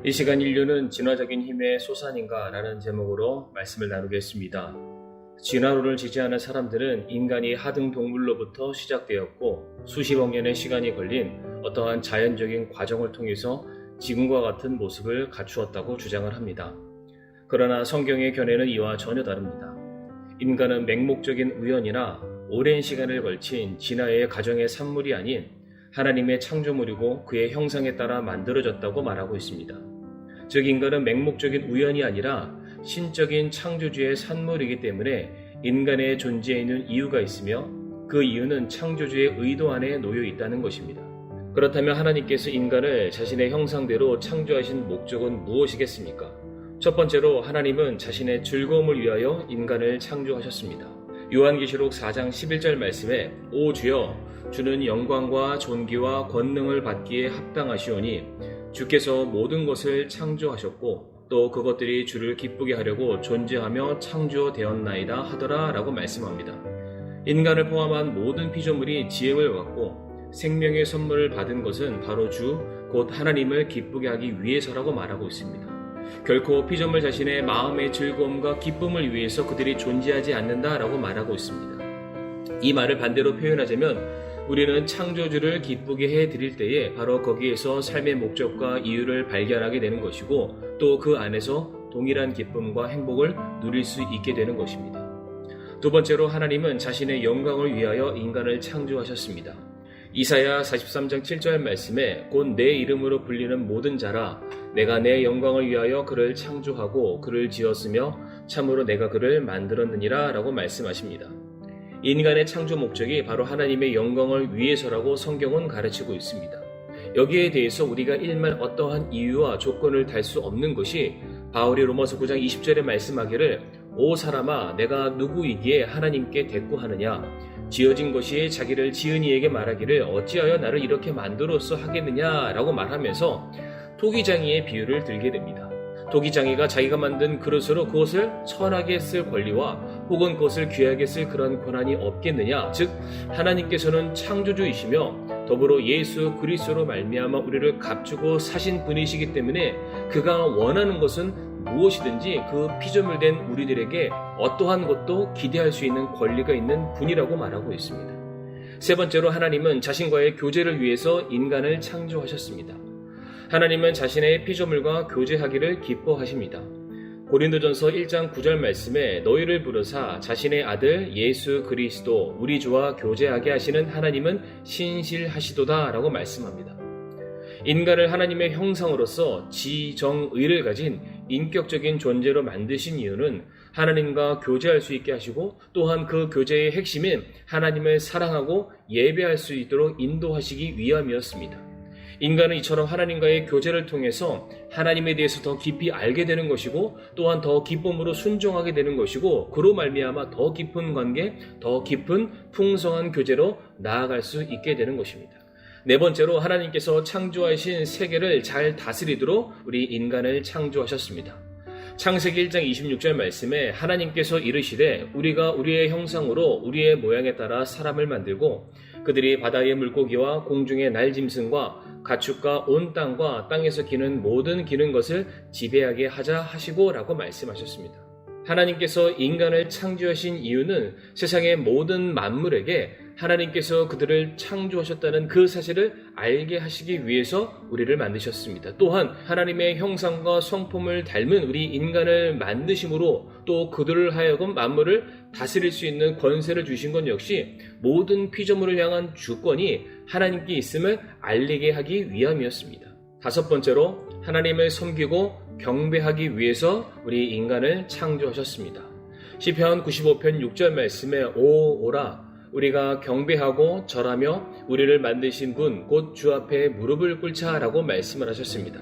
이 시간 인류는 진화적인 힘의 소산인가? 라는 제목으로 말씀을 나누겠습니다. 진화론을 지지하는 사람들은 인간이 하등 동물로부터 시작되었고 수십억 년의 시간이 걸린 어떠한 자연적인 과정을 통해서 지금과 같은 모습을 갖추었다고 주장을 합니다. 그러나 성경의 견해는 이와 전혀 다릅니다. 인간은 맹목적인 우연이나 오랜 시간을 걸친 진화의 과정의 산물이 아닌 하나님의 창조물이고 그의 형상에 따라 만들어졌다고 말하고 있습니다. 즉 인간은 맹목적인 우연이 아니라 신적인 창조주의 산물이기 때문에 인간의 존재에 있는 이유가 있으며 그 이유는 창조주의 의도 안에 놓여 있다는 것입니다. 그렇다면 하나님께서 인간을 자신의 형상대로 창조하신 목적은 무엇이겠습니까? 첫 번째로 하나님은 자신의 즐거움을 위하여 인간을 창조하셨습니다. 요한계시록 4장 11절 말씀에 오 주여 주는 영광과 존귀와 권능을 받기에 합당하시오니 주께서 모든 것을 창조하셨고 또 그것들이 주를 기쁘게 하려고 존재하며 창조되었나이다 하더라 라고 말씀합니다. 인간을 포함한 모든 피조물이 지음을 받고 생명의 선물을 받은 것은 바로 주 곧 하나님을 기쁘게 하기 위해서라고 말하고 있습니다. 결코 피조물 자신의 마음의 즐거움과 기쁨을 위해서 그들이 존재하지 않는다라고 말하고 있습니다. 이 말을 반대로 표현하자면 우리는 창조주를 기쁘게 해드릴 때에 바로 거기에서 삶의 목적과 이유를 발견하게 되는 것이고 또 그 안에서 동일한 기쁨과 행복을 누릴 수 있게 되는 것입니다. 두 번째로 하나님은 자신의 영광을 위하여 인간을 창조하셨습니다. 이사야 43장 7절 말씀에 곧 내 이름으로 불리는 모든 자라 내가 내 영광을 위하여 그를 창조하고 그를 지었으며 참으로 내가 그를 만들었느니라 라고 말씀하십니다. 인간의 창조 목적이 바로 하나님의 영광을 위해서라고 성경은 가르치고 있습니다. 여기에 대해서 우리가 일말 어떠한 이유와 조건을 달 수 없는 것이 바울이 로마서 9장 20절에 말씀하기를 오 사람아 내가 누구이기에 하나님께 대꾸하느냐 지어진 것이 자기를 지은 이에게 말하기를 어찌하여 나를 이렇게 만들었어 하겠느냐 라고 말하면서 토기장이의 비유를 들게 됩니다. 토기장이가 자기가 만든 그릇으로 그것을 천하게 쓸 권리와 혹은 그것을 귀하게 쓸 그런 권한이 없겠느냐. 즉 하나님께서는 창조주이시며 더불어 예수 그리스도로 말미암아 우리를 값주고 사신 분이시기 때문에 그가 원하는 것은 무엇이든지 그 피조물된 우리들에게 어떠한 것도 기대할 수 있는 권리가 있는 분이라고 말하고 있습니다. 세 번째로 하나님은 자신과의 교제를 위해서 인간을 창조하셨습니다. 하나님은 자신의 피조물과 교제하기를 기뻐하십니다. 고린도전서 1장 9절 말씀에 너희를 부르사 자신의 아들 예수 그리스도 우리 주와 교제하게 하시는 하나님은 신실하시도다 라고 말씀합니다. 인간을 하나님의 형상으로서 지정의를 가진 인격적인 존재로 만드신 이유는 하나님과 교제할 수 있게 하시고 또한 그 교제의 핵심인 하나님을 사랑하고 예배할 수 있도록 인도하시기 위함이었습니다. 인간은 이처럼 하나님과의 교제를 통해서 하나님에 대해서 더 깊이 알게 되는 것이고 또한 더 기쁨으로 순종하게 되는 것이고 그로 말미암아 더 깊은 관계, 더 깊은 풍성한 교제로 나아갈 수 있게 되는 것입니다. 네 번째로 하나님께서 창조하신 세계를 잘 다스리도록 우리 인간을 창조하셨습니다. 창세기 1장 26절 말씀에 하나님께서 이르시되 우리가 우리의 형상으로 우리의 모양에 따라 사람을 만들고 그들이 바다의 물고기와 공중의 날짐승과 가축과 온 땅과 땅에서 기는 모든 기는 것을 지배하게 하자 하시고 라고 말씀하셨습니다. 하나님께서 인간을 창조하신 이유는 세상의 모든 만물에게 하나님께서 그들을 창조하셨다는 그 사실을 알게 하시기 위해서 우리를 만드셨습니다. 또한 하나님의 형상과 성품을 닮은 우리 인간을 만드심으로 또 그들을 하여금 만물을 다스릴 수 있는 권세를 주신 것 역시 모든 피조물을 향한 주권이 하나님께 있음을 알리게 하기 위함이었습니다. 다섯 번째로 하나님을 섬기고 경배하기 위해서 우리 인간을 창조하셨습니다. 시편 95편 6절 말씀에 오라 우리가 경배하고 절하며 우리를 만드신 분 곧 주 앞에 무릎을 꿇자라고 말씀을 하셨습니다.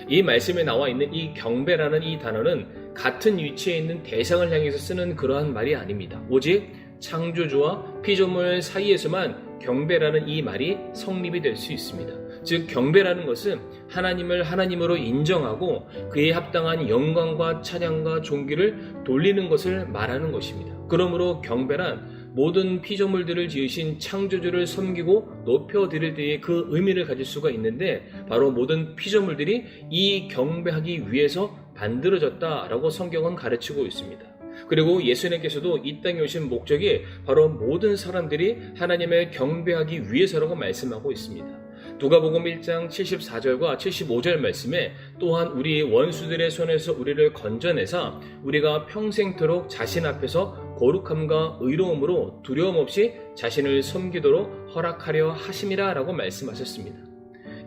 이 말씀에 나와 있는 이 경배라는 이 단어는 같은 위치에 있는 대상을 향해서 쓰는 그러한 말이 아닙니다. 오직 창조주와 피조물 사이에서만 경배라는 이 말이 성립이 될 수 있습니다. 즉 경배라는 것은 하나님을 하나님으로 인정하고 그에 합당한 영광과 찬양과 존귀를 돌리는 것을 말하는 것입니다. 그러므로 경배란 모든 피조물들을 지으신 창조주를 섬기고 높여드릴 때의 그 의미를 가질 수가 있는데, 바로 모든 피조물들이 이 경배하기 위해서 만들어졌다라고 성경은 가르치고 있습니다. 그리고 예수님께서도 이 땅에 오신 목적이 바로 모든 사람들이 하나님을 경배하기 위해서라고 말씀하고 있습니다. 누가복음 1장 74절과 75절 말씀에 또한 우리 원수들의 손에서 우리를 건져내사 우리가 평생토록 자신 앞에서 거룩함과 의로움으로 두려움 없이 자신을 섬기도록 허락하려 하심이라 라고 말씀하셨습니다.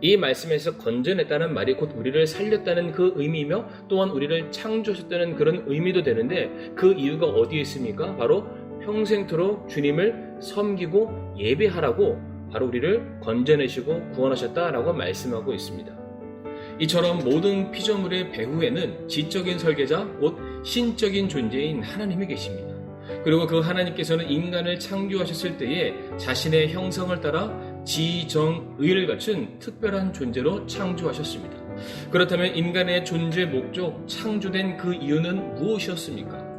이 말씀에서 건져냈다는 말이 곧 우리를 살렸다는 그 의미이며 또한 우리를 창조하셨다는 그런 의미도 되는데, 그 이유가 어디에 있습니까? 바로 평생토록 주님을 섬기고 예배하라고 바로 우리를 건져내시고 구원하셨다라고 말씀하고 있습니다. 이처럼 모든 피조물의 배후에는 지적인 설계자, 곧 신적인 존재인 하나님이 계십니다. 그리고 그 하나님께서는 인간을 창조하셨을 때에 자신의 형상을 따라 지정의를 갖춘 특별한 존재로 창조하셨습니다. 그렇다면 인간의 존재 목적, 창조된 그 이유는 무엇이었습니까?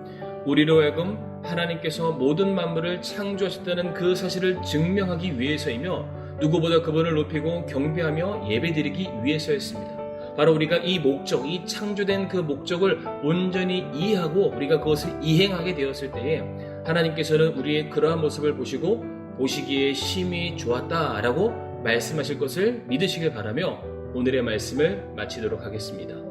우리로 하여금 하나님께서 모든 만물을 창조하셨다는 그 사실을 증명하기 위해서이며, 누구보다 그분을 높이고 경배하며 예배드리기 위해서였습니다. 바로 우리가 이 목적, 이 창조된 그 목적을 온전히 이해하고 우리가 그것을 이행하게 되었을 때에 하나님께서는 우리의 그러한 모습을 보시고 보시기에 심히 좋았다라고 말씀하실 것을 믿으시길 바라며 오늘의 말씀을 마치도록 하겠습니다.